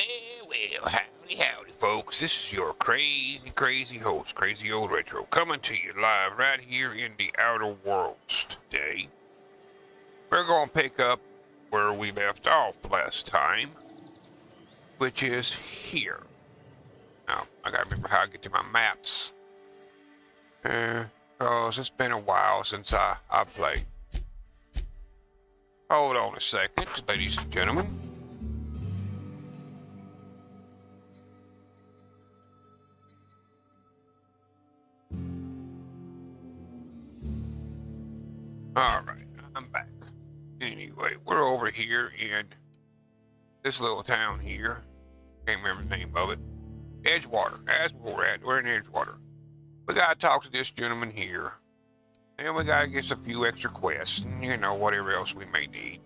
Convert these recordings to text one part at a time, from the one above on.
Well, howdy, folks. This is your crazy host, Crazy Old Retro, coming to you live right here in the Outer Worlds today. We're going to pick up where we left off last time, which is here. Now, I got to remember how to get to my maps. Because it's been a while since I played. Hold on a second, ladies and gentlemen. Alright, I'm back. Anyway, we're over here in this little town here. Can't remember the name of it. Edgewater. That's where we're at. We're in Edgewater. We gotta talk to this gentleman here. And we gotta get a few extra quests. And, you know, whatever else we may need.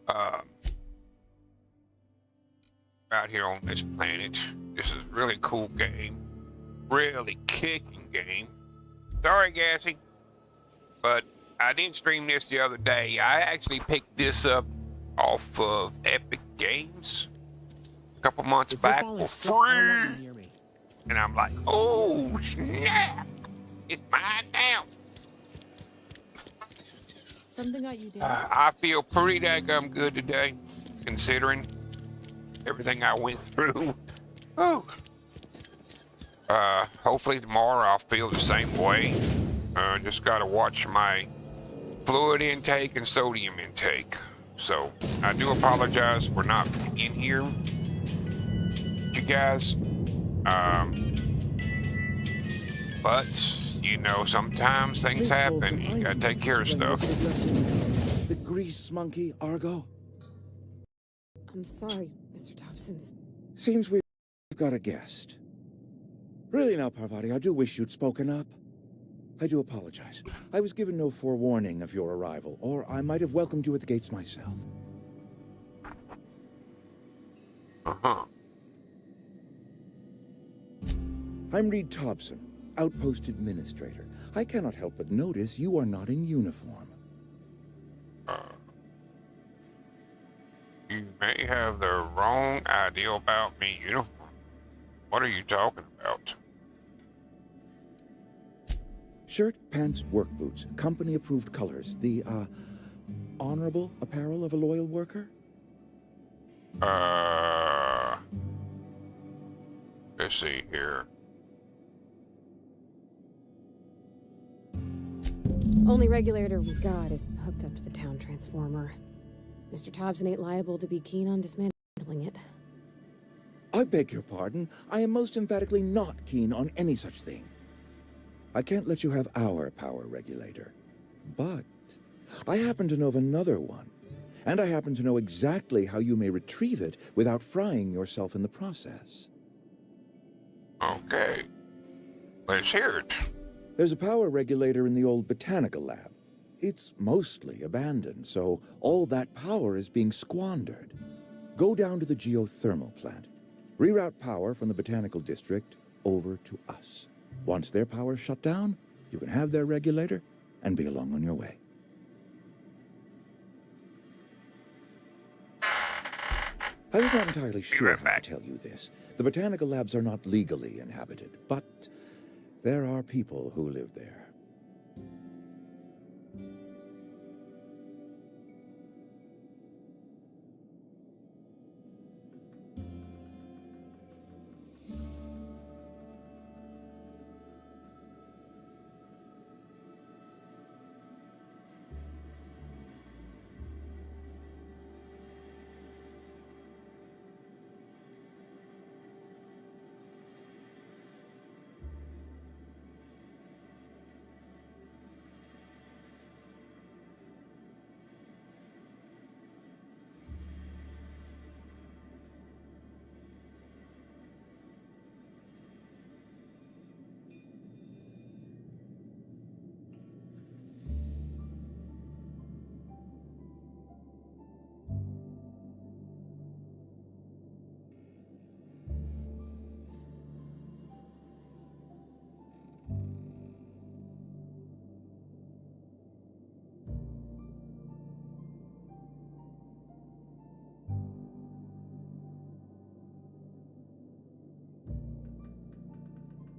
Out here on this planet. This is a really cool game. Really kicking game. Sorry, Gassy. But I didn't stream this the other day. I actually picked this up off of Epic Games a couple months back for free. And I'm like, oh snap! It's mine now. Something got you, Dad. I feel pretty daggum good today, considering everything I went through. Oh. Hopefully tomorrow I'll feel the same way. Just gotta watch my fluid intake and sodium intake. So I do apologize for not in here, you guys. But you know, sometimes things happen. You gotta take care of stuff. The grease monkey, Argo. I'm sorry, Mr. Thompson. Seems we've got a guest. Really now, Parvati, I do wish you'd spoken up. I do apologize. I was given no forewarning of your arrival, or I might have welcomed you at the gates myself. Uh-huh. I'm Reed Thompson, Outpost Administrator. I cannot help but notice you are not in uniform. You may have the wrong idea about me, uniform. What are you talking about? Shirt, pants, work boots, company-approved colors. The, honorable apparel of a loyal worker? Let's see here. Only regulator we got is hooked up to the town transformer. Mr. Thompson ain't liable to be keen on dismantling it. I beg your pardon. I am most emphatically not keen on any such thing. I can't let you have our power regulator. But I happen to know of another one. And I happen to know exactly how you may retrieve it without frying yourself in the process. Okay. Let's hear it. There's a power regulator in the old botanical lab. It's mostly abandoned, so all that power is being squandered. Go down to the geothermal plant. Reroute power from the botanical district over to us. Once their power's shut down, you can have their regulator and be along on your way. I was not entirely sure how to tell you this. The botanical labs are not legally inhabited, but there are people who live there.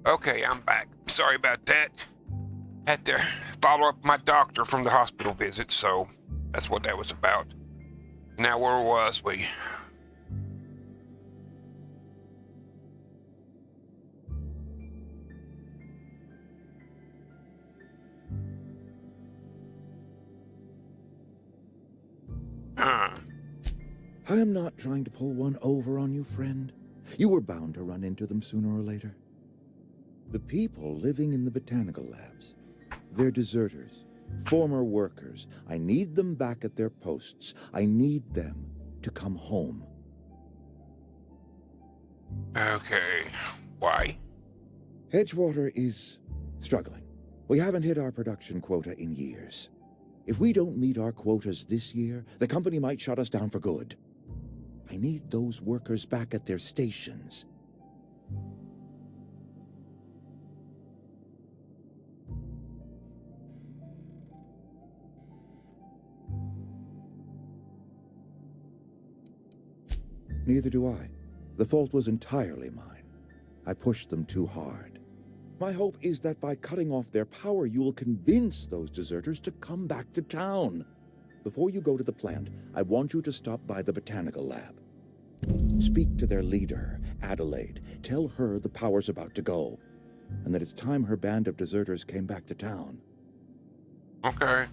Okay, I'm back. Sorry about that. Had to follow up my doctor from the hospital visit, so that's what that was about. Now, where was we? Huh. I am not trying to pull one over on you, friend. You were bound to run into them sooner or later. The people living in the botanical labs. They're deserters, former workers. I need them back at their posts. I need them to come home. Okay. Why? Edgewater is struggling. We haven't hit our production quota in years. If we don't meet our quotas this year, the company might shut us down for good. I need those workers back at their stations. Neither do I. The fault was entirely mine. I pushed them too hard. My hope is that by cutting off their power, you will convince those deserters to come back to town. Before you go to the plant, I want you to stop by the botanical lab. Speak to their leader, Adelaide. Tell her the power's about to go, and that it's time her band of deserters came back to town. Okay.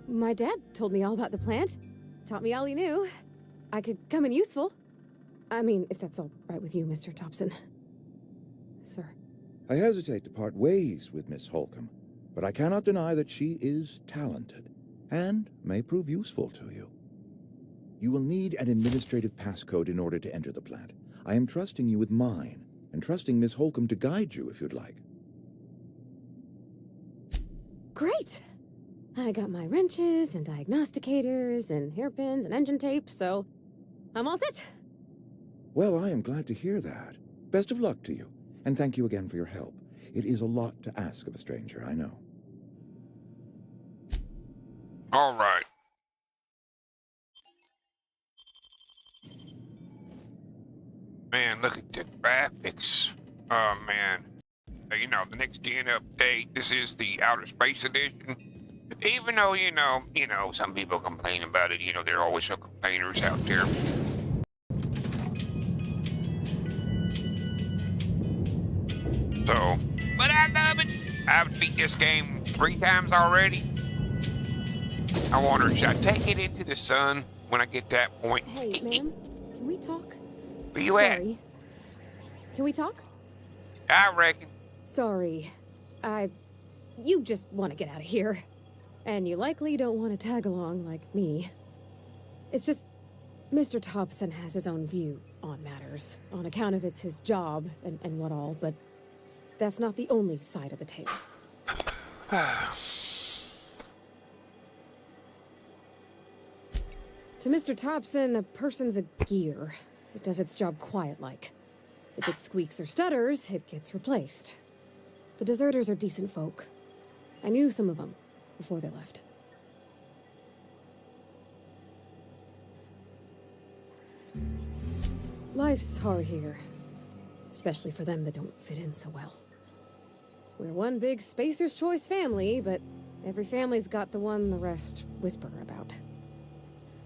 My dad told me all about the plant. Taught me all he knew. I could come in useful. I mean, if that's all right with you, Mr. Thompson. Sir. I hesitate to part ways with Miss Holcomb, but I cannot deny that she is talented and may prove useful to you. You will need an administrative passcode in order to enter the plant. I am trusting you with mine, and trusting Miss Holcomb to guide you if you'd like. Great! I got my wrenches and diagnosticators and hairpins and engine tape, so I'm all set. Well, I am glad to hear that. Best of luck to you, and thank you again for your help. It is a lot to ask of a stranger, I know. All right. Man, look at the graphics. Oh, man. You know, the next gen update, this is the Outer Space Edition. Even though, you know, some people complain about it, there are always some complainers out there. So, but I love it. I've beat this game 3 times already. I wonder, should I take it into the sun when I get to that point? Hey, ma'am, can we talk? Where you at? Sorry. Can we talk? I reckon. Sorry. You just want to get out of here. And you likely don't want to tag along like me. It's just, Mr. Thompson has his own view on matters, on account of it's his job and what all, but that's not the only side of the tale. To Mr. Thompson, a person's a gear. It does its job quiet-like. If it squeaks or stutters, it gets replaced. The deserters are decent folk. I knew some of them before they left. Life's hard here, especially for them that don't fit in so well. We're one big Spacer's Choice family, but every family's got the one the rest whisper about.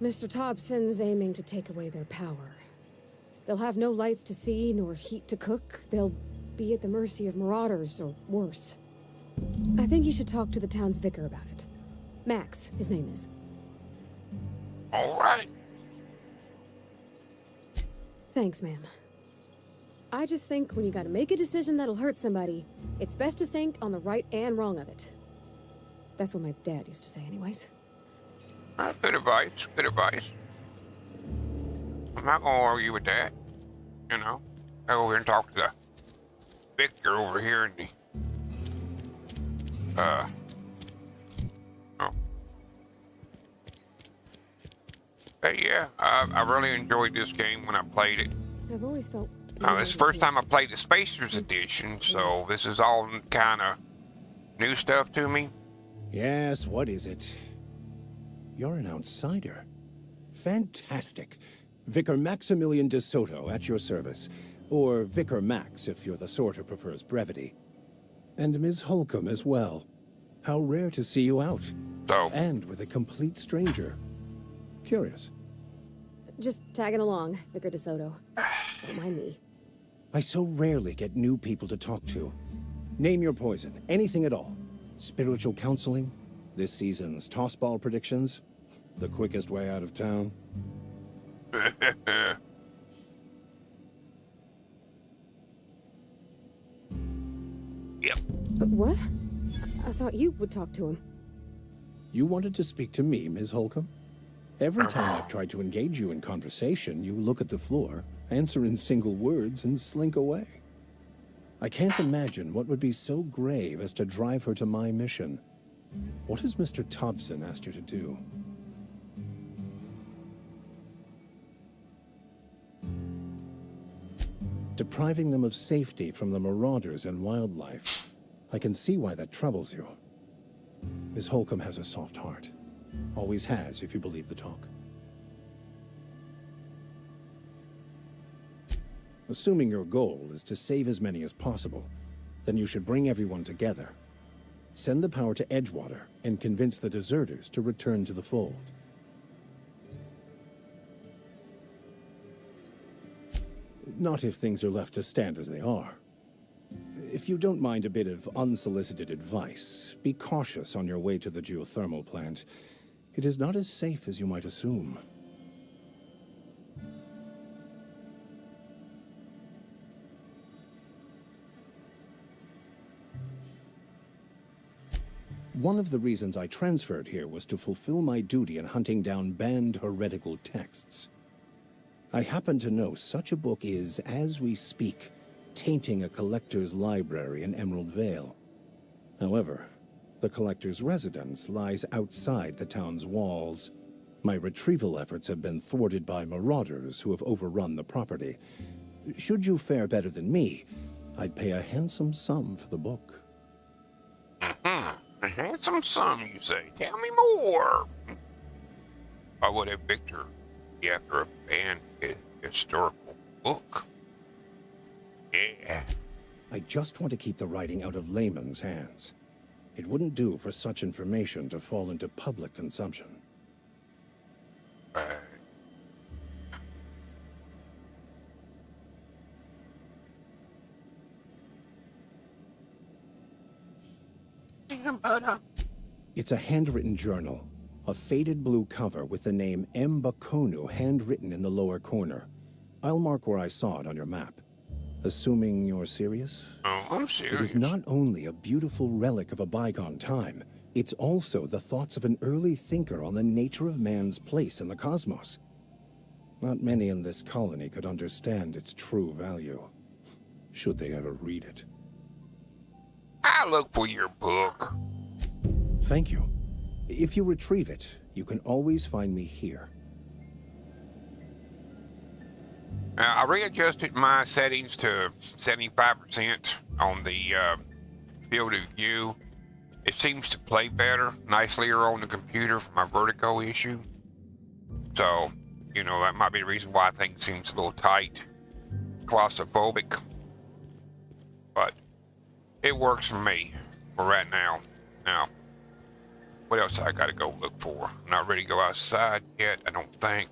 Mr. Thompson's aiming to take away their power. They'll have no lights to see, nor heat to cook. They'll be at the mercy of marauders, or worse. I think you should talk to the town's vicar about it. Max, his name is. All right. Thanks, ma'am. I just think when you gotta make a decision that'll hurt somebody, it's best to think on the right and wrong of it. That's what my dad used to say anyways. Good advice, good advice. I'm not gonna argue with that. I go over here and talk to the Victor over here in the oh. Hey, yeah, I really enjoyed this game when I played it. I've always felt... It's the first time I played the Spacers Edition, so this is all kind of new stuff to me. Yes, what is it? You're an outsider. Fantastic. Vicar Maximilian de Soto at your service. Or Vicar Max, if you're the sort who prefers brevity. And Ms. Holcomb as well. How rare to see you out. So, And with a complete stranger. Curious. Just tagging along, Vicar DeSoto. Don't mind me. I so rarely get new people to talk to. Name your poison, anything at all. Spiritual counseling, this season's tossball predictions, the quickest way out of town. yep. But what? I thought you would talk to him. You wanted to speak to me, Ms. Holcomb? Every time I've tried to engage you in conversation, you look at the floor, answer in single words, and slink away. I can't imagine what would be so grave as to drive her to my mission. What has Mr. Thompson asked you to do? Depriving them of safety from the marauders and wildlife. I can see why that troubles you. Miss Holcomb has a soft heart. Always has, if you believe the talk. Assuming your goal is to save as many as possible, then you should bring everyone together. Send the power to Edgewater and convince the deserters to return to the fold. Not if things are left to stand as they are. If you don't mind a bit of unsolicited advice, be cautious on your way to the geothermal plant. It is not as safe as you might assume. One of the reasons I transferred here was to fulfill my duty in hunting down banned heretical texts. I happen to know such a book is, as we speak, tainting a collector's library in Emerald Vale. However, the collector's residence lies outside the town's walls. My retrieval efforts have been thwarted by marauders who have overrun the property. Should you fare better than me, I'd pay a handsome sum for the book. A handsome sum, you say? Tell me more. Why would a Victor be after a banned historical book? Yeah. I just want to keep the writing out of layman's hands. It wouldn't do for such information to fall into public consumption. Right. It's a handwritten journal, a faded blue cover with the name M. Bakonu handwritten in the lower corner. I'll mark where I saw it on your map. Assuming you're serious? Oh, I'm serious. It is not only a beautiful relic of a bygone time, it's also the thoughts of an early thinker on the nature of man's place in the cosmos. Not many in this colony could understand its true value, should they ever read it. I look for your book. Thank you. If you retrieve it, you can always find me here. I readjusted my settings to 75% on the field of view. It seems to play better, nicelier on the computer for my vertigo issue. So, you know, that might be the reason why things seems a little tight, claustrophobic. But it works for me for right now. Now, what else I gotta go look for? I'm not ready to go outside yet, I don't think.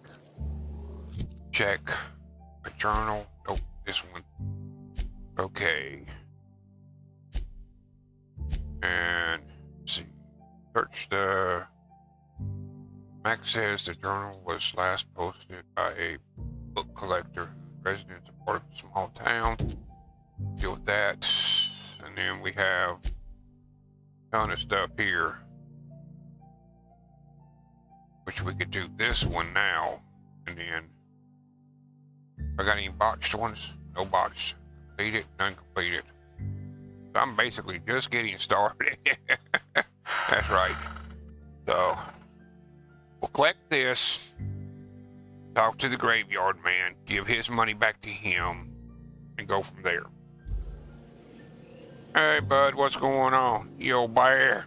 Check a journal. Oh, this one. Okay. And let's see. Search the. Max says the journal was last posted by a book collector. Residents of part of a small town. Deal with that. And then we have a ton of stuff here. Which we could do this one now. And then I got any botched ones? No botched. Completed, none completed. So I'm basically just getting started. That's right. So we'll collect this, talk to the graveyard man, give his money back to him, and go from there. Hey bud, what's going on? You old bear?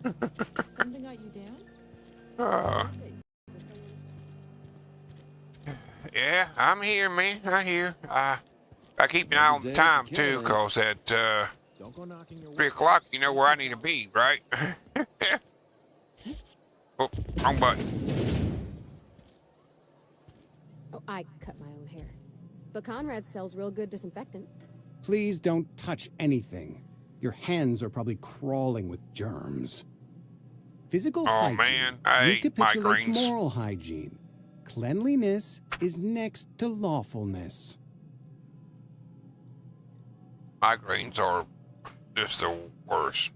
Something got you down? Yeah, I'm here, man. I hear. I keep an eye on the time too, cause at Don't go knocking your 3 o'clock, you know where I need to be, right? Oh, wrong button. Oh, I cut my own hair. But Conrad sells real good disinfectant. Please don't touch anything. Your hands are probably crawling with germs. Physical Oh, hygiene man, I hate recapitulates migraines. moral hygiene. Cleanliness is next to lawfulness. Migraines are just the worst.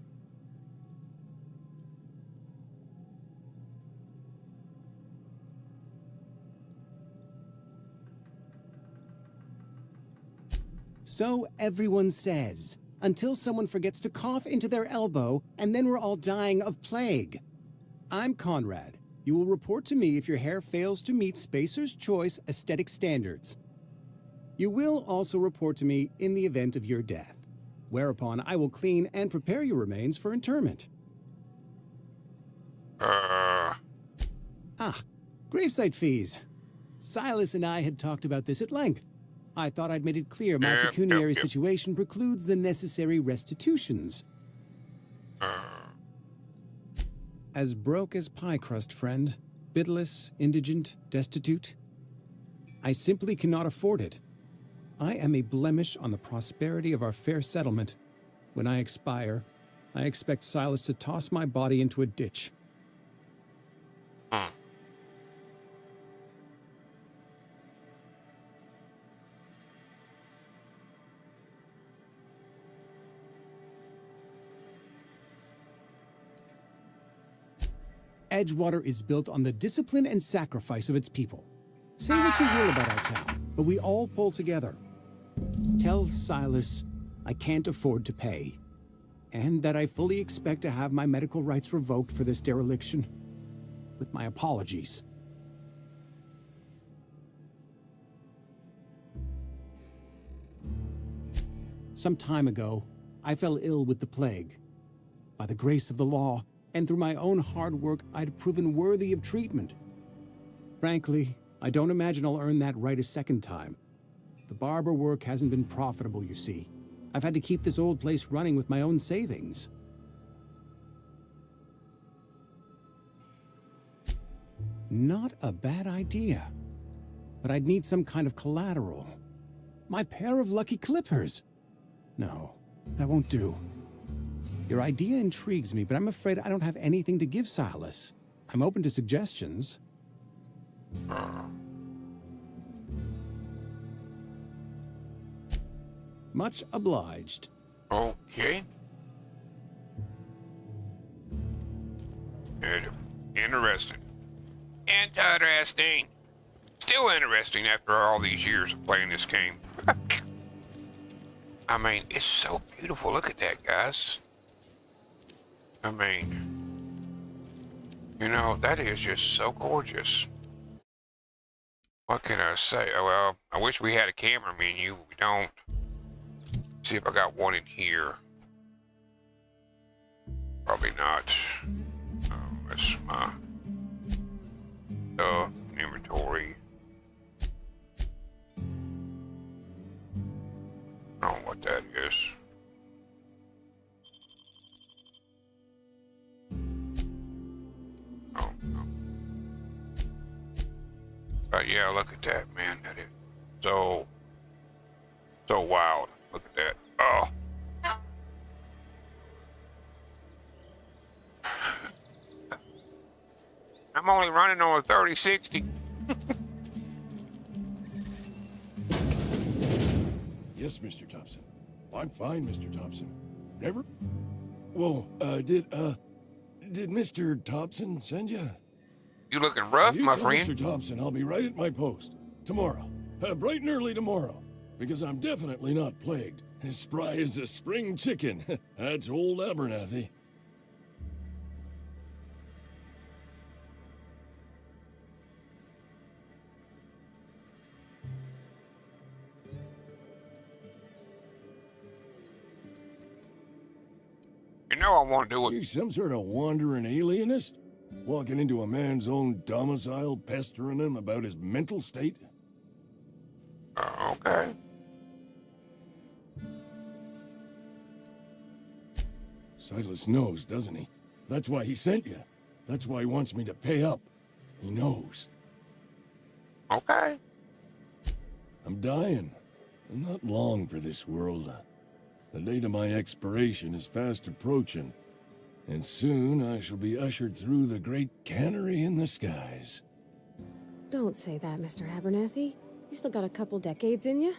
So everyone says, until someone forgets to cough into their elbow, and then we're all dying of plague. I'm Conrad. You will report to me if your hair fails to meet Spacer's Choice aesthetic standards. You will also report to me in the event of your death, whereupon I will clean and prepare your remains for interment. Ah, gravesite fees. Silas and I had talked about this at length. I thought I'd made it clear my pecuniary situation precludes the necessary restitutions. As broke as pie crust, friend. Bidless, indigent, destitute. I simply cannot afford it. I am a blemish on the prosperity of our fair settlement. When I expire, I expect Silas to toss my body into a ditch. Edgewater is built on the discipline and sacrifice of its people. Say what you will about our town, but we all pull together. Tell Silas I can't afford to pay, and that I fully expect to have my medical rights revoked for this dereliction. With my apologies. Some time ago, I fell ill with the plague. By the grace of the law, and through my own hard work, I'd proven worthy of treatment. Frankly, I don't imagine I'll earn that right a second time. The barber work hasn't been profitable, you see. I've had to keep this old place running with my own savings. Not a bad idea. But I'd need some kind of collateral. My pair of lucky clippers. No, that won't do. Your idea intrigues me, but I'm afraid I don't have anything to give Silas. I'm open to suggestions. Much obliged. Okay. Interesting. Interesting. Still interesting after all these years of playing this game. I mean, it's so beautiful. Look at that, guys. I mean, you know, that is just so gorgeous. What can I say? Oh, well, I wish we had a camera menu, but we don't. See if I got one in here. Probably not. Oh, that's my inventory. I don't know what that is. Oh, no. But yeah, look at that, man. That is so wild. Look at that. Oh. I'm only running on a 3060. Yes, Mr. Thompson. I'm fine, Mr. Thompson. Never? Whoa, did Mr. Thompson send you? You looking rough, You my tell friend. Mr. Thompson I'll be right at my post. Tomorrow. Bright and early tomorrow. Because I'm definitely not plagued. As spry as a spring chicken. That's old Abernathy. You know I want to do it. You some sort of wandering alienist? Walking into a man's own domicile, pestering him about his mental state? Okay. Silas knows, doesn't he? That's why he sent you. That's why he wants me to pay up. He knows. Okay. I'm dying. I'm not long for this world. The date of my expiration is fast approaching, and soon I shall be ushered through the great cannery in the skies. Don't say that, Mr. Abernathy. You still got a couple decades in you.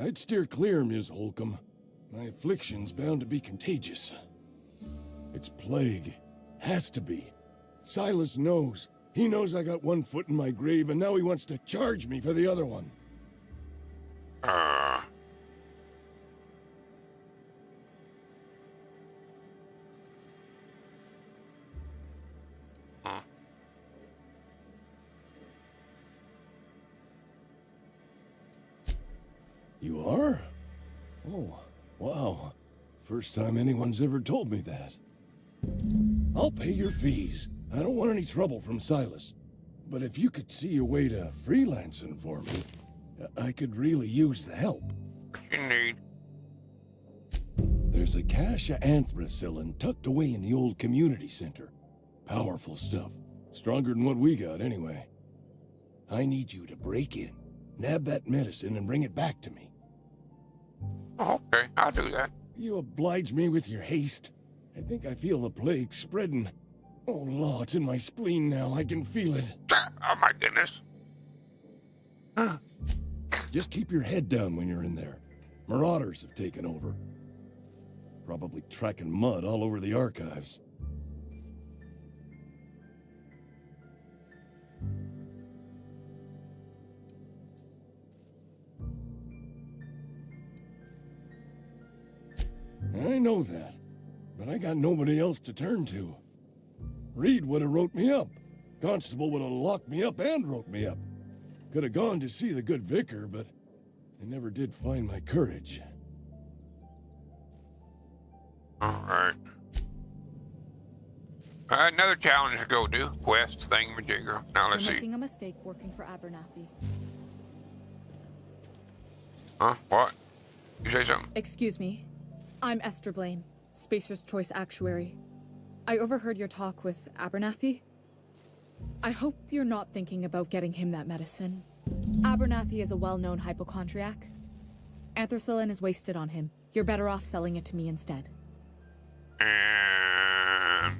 I'd steer clear, Ms. Holcomb. My affliction's bound to be contagious. It's plague. Has to be. Silas knows. He knows I got one foot in my grave, and now he wants to charge me for the other one. You are? Oh, wow. First time anyone's ever told me that. I'll pay your fees. I don't want any trouble from Silas. But if you could see a way to freelancing for me, I could really use the help. What you need? There's a cache of anthracillin tucked away in the old community center. Powerful stuff. Stronger than what we got, anyway. I need you to break in, nab that medicine, and bring it back to me. Okay, I'll do that. You oblige me with your haste. I think I feel the plague spreading. Oh, Law, it's in my spleen now. I can feel it. Oh, my goodness. Just keep your head down when you're in there. Marauders have taken over. Probably tracking mud all over the archives. I know that, but I got nobody else to turn to. Reed would have wrote me up. Constable would have locked me up and wrote me up. Could have gone to see the good vicar, but I never did find my courage. All right. Another challenge to go do. Quest thingamajigger. Now let's You're see. making a mistake working for Abernathy. Huh? What? You say something? Excuse me. I'm Esther Blaine, Spacer's Choice Actuary. I overheard your talk with Abernathy. I hope you're not thinking about getting him that medicine. Abernathy is a well-known hypochondriac. Anthracillin is wasted on him. You're better off selling it to me instead. And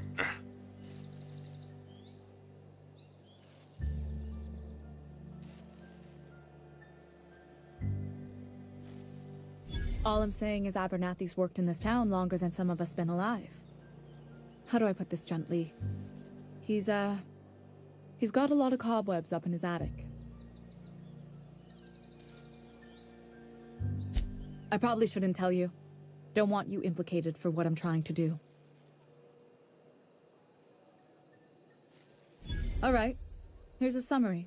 All I'm saying is Abernathy's worked in this town longer than some of us been alive. How do I put this gently? He's got a lot of cobwebs up in his attic. I probably shouldn't tell you. Don't want you implicated for what I'm trying to do. All right, here's a summary.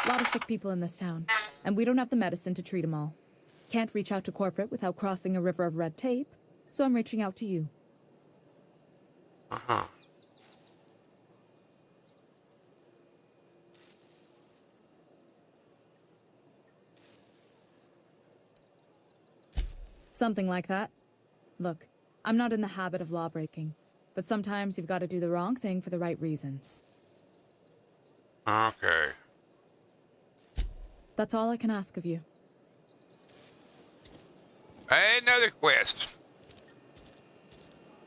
A lot of sick people in this town, and we don't have the medicine to treat them all. Can't reach out to corporate without crossing a river of red tape, so I'm reaching out to you. uh-huh. Something like that. Look, I'm not in the habit of law breaking, but sometimes you've got to do the wrong thing for the right reasons. Okay. That's all I can ask of you. Another quest.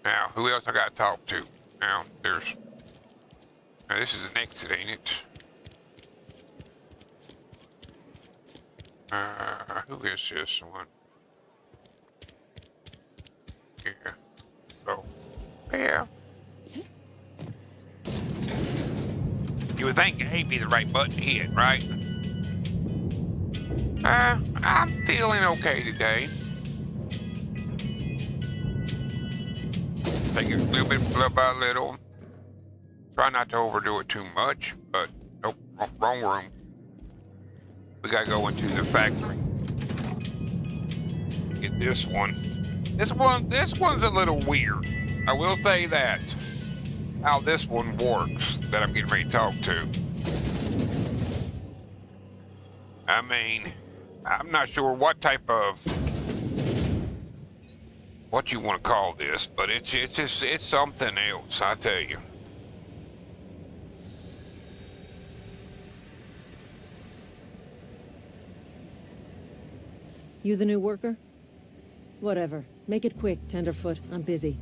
Now, who else I got to talk to? Now, there's... Now, this is an exit, ain't it? Who is this one? Yeah. Oh. Yeah. You would think A be the right button to hit, right? I'm feeling okay today. Take it a little bit by little. Try not to overdo it too much, but nope, wrong room. We gotta go into the factory. Get this one. This one's a little weird. I will say that. How this one works that I'm getting ready to talk to. I mean, I'm not sure what type of, what you want to call this, but it's something else, I tell you. You the new worker? Whatever. Make it quick, Tenderfoot. I'm busy.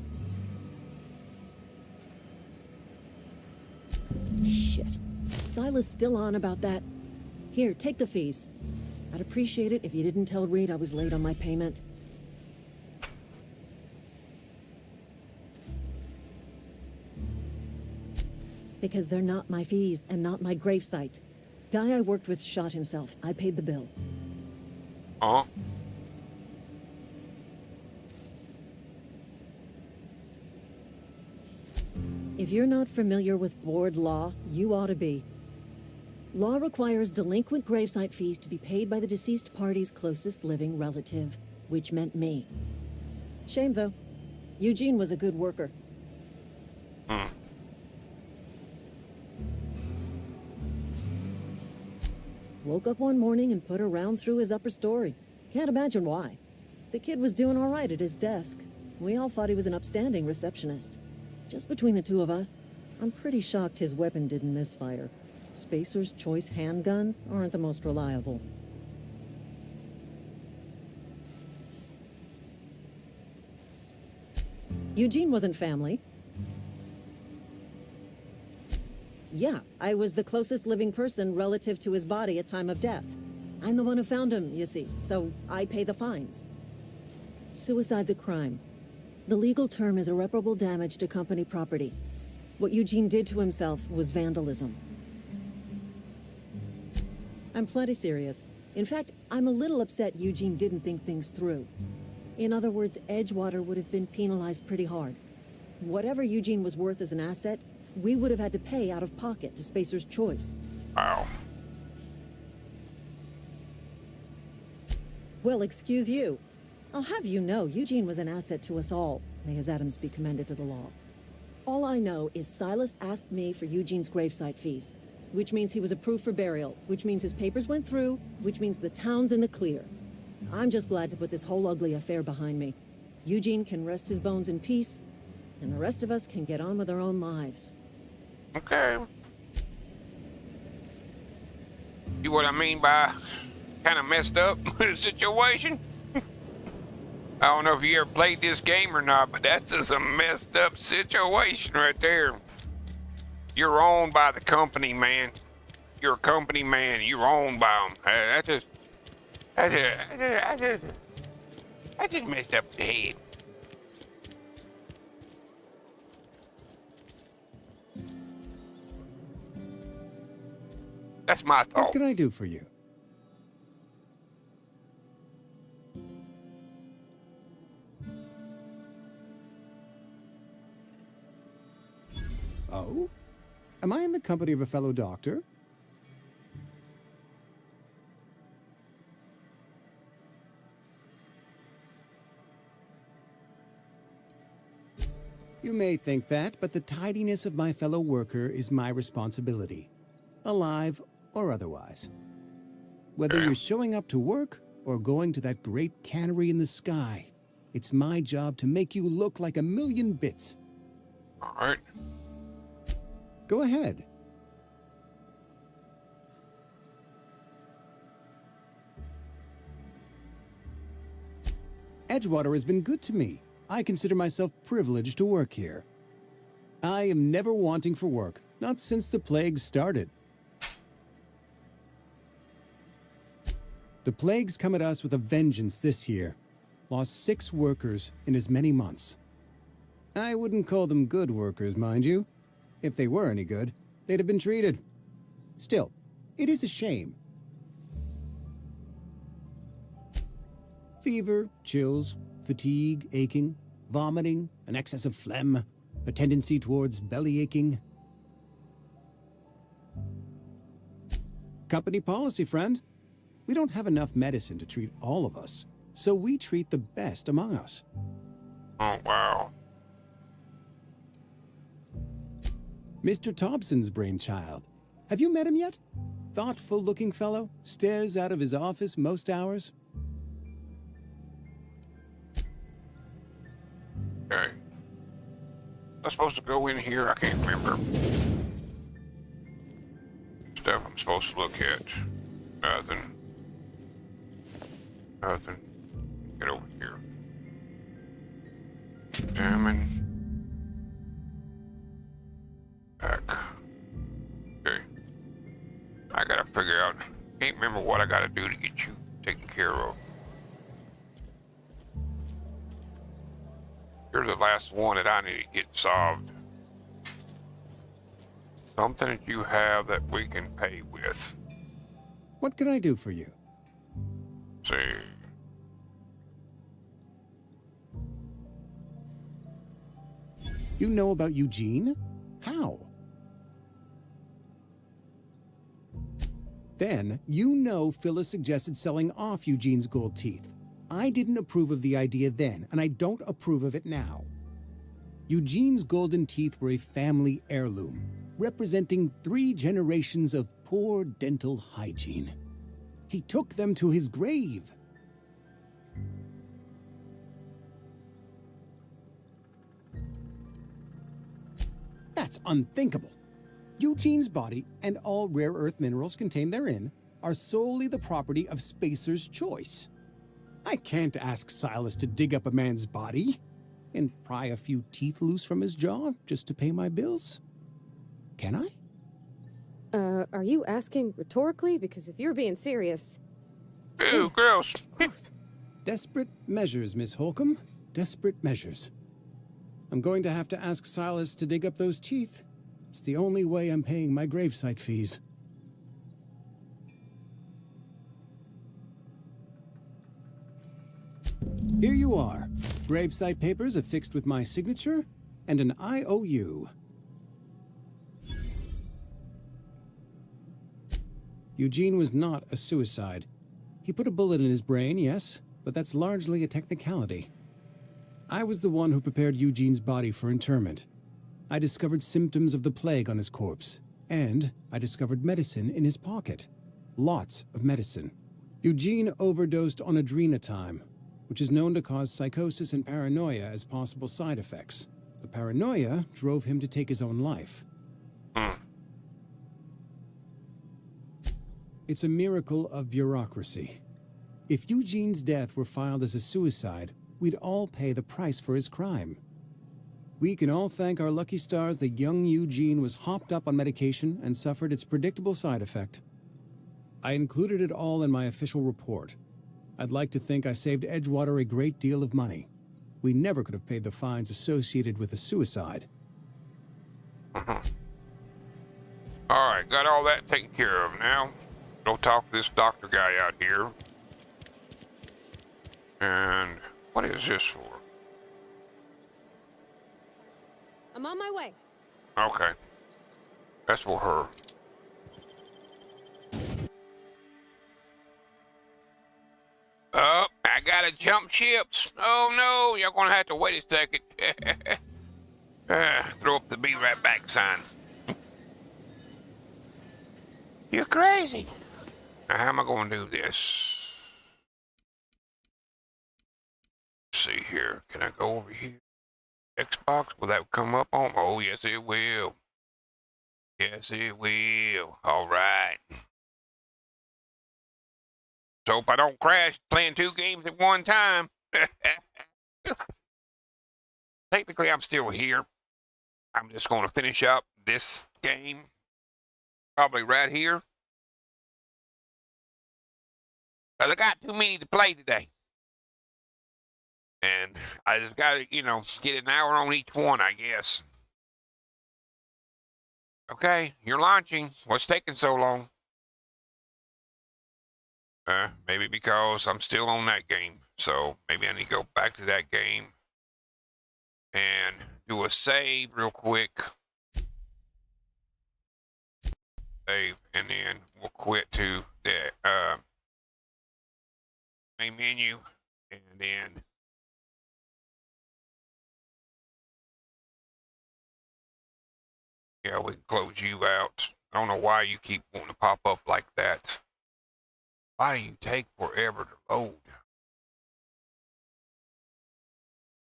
Shit. Silas still on about that. Here, take the fees. I'd appreciate it if you didn't tell Reed I was late on my payment. Because they're not my fees and not my gravesite. Guy I worked with shot himself. I paid the bill. Uh-huh. If you're not familiar with board law, you ought to be. Law requires delinquent gravesite fees to be paid by the deceased party's closest living relative, which meant me. Shame, though. Eugene was a good worker. Woke up one morning and put a round through his upper story. Can't imagine why. The kid was doing all right at his desk. We all thought he was an upstanding receptionist. Just between the two of us, I'm pretty shocked his weapon didn't misfire. Spacer's Choice handguns aren't the most reliable. Eugene wasn't family. Yeah, I was the closest living person relative to his body at time of death. I'm the one who found him, you see, so I pay the fines. Suicide's a crime. The legal term is irreparable damage to company property. What Eugene did to himself was vandalism. I'm plenty serious. In fact, I'm a little upset Eugene didn't think things through. In other words, Edgewater would have been penalized pretty hard. Whatever Eugene was worth as an asset, we would have had to pay out of pocket to Spacer's Choice. Wow. Well, excuse you. I'll have you know, Eugene was an asset to us all. May his atoms be commended to the law. All I know is Silas asked me for Eugene's gravesite fees, which means he was approved for burial, which means his papers went through, which means the town's in the clear. I'm just glad to put this whole ugly affair behind me. Eugene can rest his bones in peace, and the rest of us can get on with our own lives. Okay. See what I mean by kind of messed up situation? I don't know if you ever played this game or not, but that's just a messed up situation right there. You're owned by the company, man. You're a company man. You're owned by them. I just messed up the head. That's my What thought. can I do for you? Oh? Am I in the company of a fellow doctor? You may think that, but the tidiness of my fellow worker is my responsibility. Alive or otherwise. Whether you're showing up to work or going to that great cannery in the sky, it's my job to make you look like a million bits. All right. Go ahead. Edgewater has been good to me. I consider myself privileged to work here. I am never wanting for work, not since the plague started. The plague's come at us with a vengeance this year. Lost 6 workers in as many months. I wouldn't call them good workers, mind you. If they were any good, they'd have been treated. Still, it is a shame. Fever, chills, fatigue, aching, vomiting, an excess of phlegm, a tendency towards belly aching. Company policy, friend. We don't have enough medicine to treat all of us, so we treat the best among us. Oh, wow. Mr. Thompson's brainchild. Have you met him yet? Thoughtful-looking fellow, stares out of his office most hours. Okay. I'm supposed to go in here? I can't remember. Stuff I'm supposed to look at. Nothing. Nothing. Get over here. Examine. Back. Okay. I gotta figure out. Can't remember what I gotta do to get you taken care of. You're the last one that I need to get solved. Something that you have that we can pay with. What can I do for you? See. You know about Eugene? How? Then, you know Phyllis suggested selling off Eugene's gold teeth. I didn't approve of the idea then, and I don't approve of it now. Eugene's golden teeth were a family heirloom, representing 3 generations of poor dental hygiene. He took them to his grave. That's unthinkable. Eugene's body and all rare earth minerals contained therein are solely the property of Spacer's Choice. I can't ask Silas to dig up a man's body and pry a few teeth loose from his jaw just to pay my bills. Can I? Are you asking rhetorically? Because if you're being serious... Ew, gross. Gross. Desperate measures, Miss Holcomb. Desperate measures. I'm going to have to ask Silas to dig up those teeth. It's the only way I'm paying my gravesite fees. Here you are. Gravesite papers affixed with my signature and an IOU. Eugene was not a suicide. He put a bullet in his brain, yes, but that's largely a technicality. I was the one who prepared Eugene's body for interment. I discovered symptoms of the plague on his corpse, and I discovered medicine in his pocket. Lots of medicine. Eugene overdosed on adrenatime, which is known to cause psychosis and paranoia as possible side effects. The paranoia drove him to take his own life. It's a miracle of bureaucracy. If Eugene's death were filed as a suicide, we'd all pay the price for his crime. We can all thank our lucky stars that young Eugene was hopped up on medication and suffered its predictable side effect. I included it all in my official report. I'd like to think I saved Edgewater a great deal of money. We never could have paid the fines associated with a suicide. Alright, got all that taken care of now. Go talk to this doctor guy out here. And what is this for? I'm on my way. Okay. That's for her. Oh, I gotta jump ships. Oh no, you're gonna have to wait a second. Throw up the be right back sign. You're crazy. Now, how am I gonna do this? Let's see here. Can I go over here? Xbox? Will that come up on? Oh, yes, it will. Yes, it will. All right. So hope I don't crash playing 2 games at one time. Technically, I'm still here. I'm just going to finish up this game. Probably right here. I got too many to play today. And I just got to, you know, get an hour on each one, I guess. Okay, you're launching. What's taking so long? Maybe because I'm still on that game. So maybe I need to go back to that game and do a save real quick. Save, and then we'll quit to the main menu, and then yeah, we can close you out. I don't know why you keep wanting to pop up like that. Why do you take forever to load?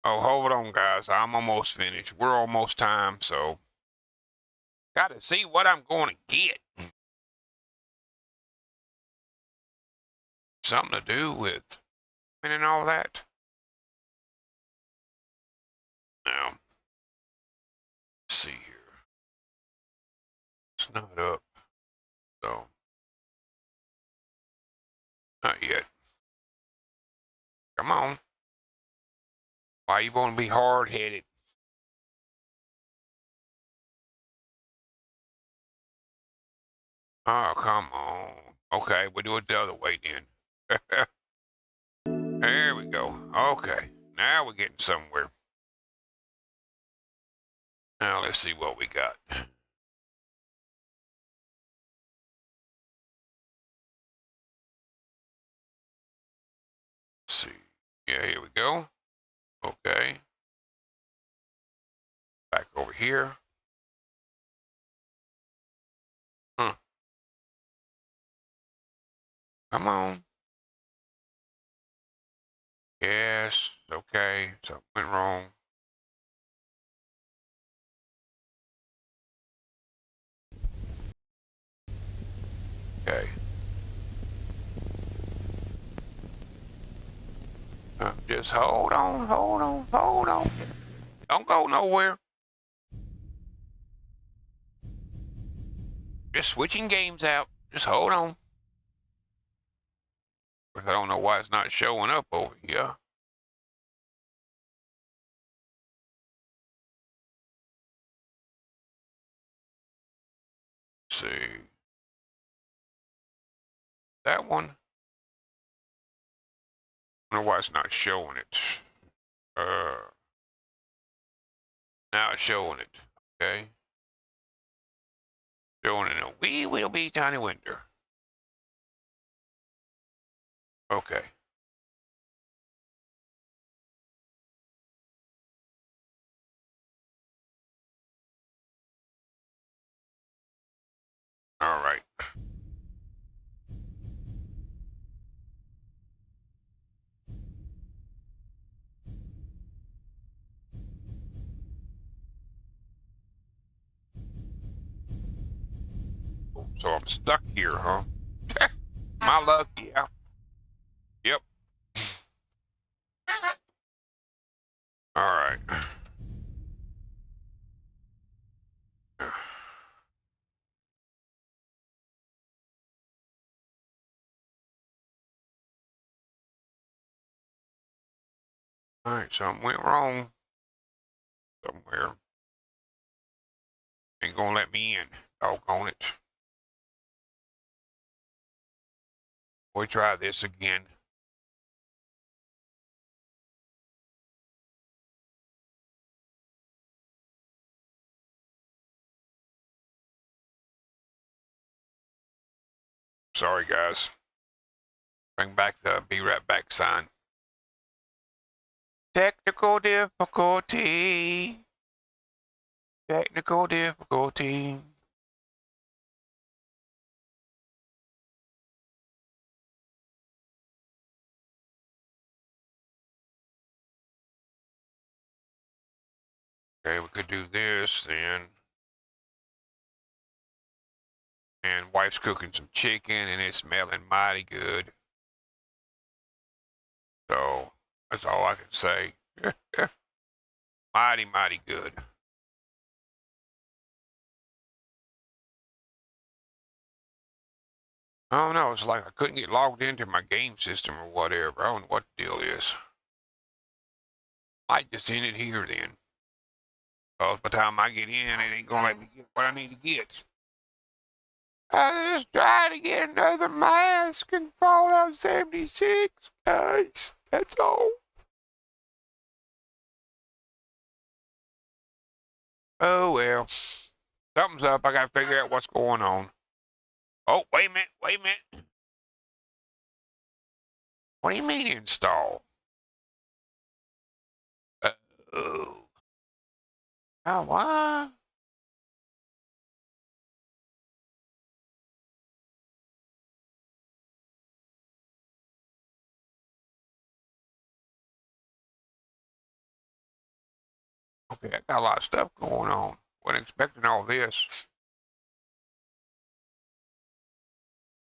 Oh, hold on, guys. I'm almost finished. We're almost time, so got to see what I'm going to get. Something to do with and all that. Now, let's see here. It's not up, so not yet. Come on. Why you want to be hard-headed? Oh, come on. Okay, we'll do it the other way then. There we go. Okay, now we're getting somewhere. Now let's see what we got. Let's see. Yeah, here we go. Okay. Back over here. Huh. Come on. Yes. Okay. Something went wrong. Okay. Just hold on, hold on, hold on. Don't go nowhere. Just switching games out. Just hold on. I don't know why it's not showing up over here. Let's see. That one. I don't know why it's not showing it. Now it's showing it. Okay. Showing it in a wee little bitty tiny window. Okay. All right. So I'm stuck here, huh? My luck, yeah. Yep. All right. All right, something went wrong somewhere. Ain't gonna let me in. Doggone it. We'll try this again. Sorry, guys. Bring back the be right back sign. Technical difficulty. Technical difficulty. Okay, we could do this then. And wife's cooking some chicken and it's smelling mighty good. So that's all I can say. Mighty, mighty good. I don't know. It's like I couldn't get logged into my game system or whatever. I don't know what the deal is. Might just end it here then. Because by the time I get in, it ain't gonna let me get what I need to get. I just trying to get another mask in Fallout 76, guys. That's all. Oh well. Something's up. I gotta figure out what's going on. Oh, wait a minute. Wait a minute. What do you mean install? Oh. Oh, what? Okay, I got a lot of stuff going on. Wasn't expecting all this.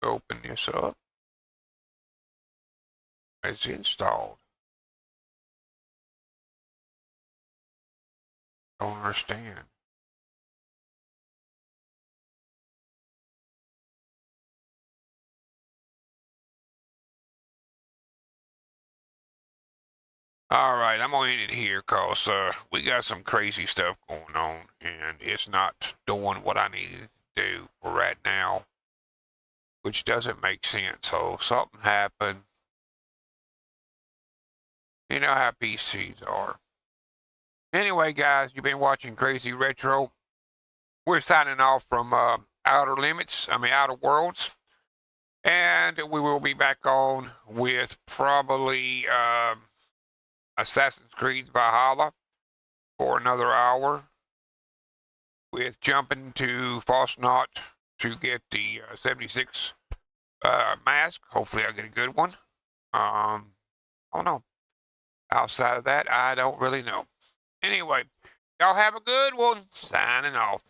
Open this up. It's installed. Don't understand. All right, I'm gonna end it here because we got some crazy stuff going on, and it's not doing what I need to do for right now, which doesn't make sense. So something happened. You know how PCs are. Anyway, guys, you've been watching Crazy Retro. We're signing off from Outer Worlds, and we will be back on with probably Assassin's Creed Valhalla for another hour, with jumping to False to get the 76 mask. Hopefully I'll get a good one. I don't know. Outside of that, I don't really know. Anyway, y'all have a good one. Signing off.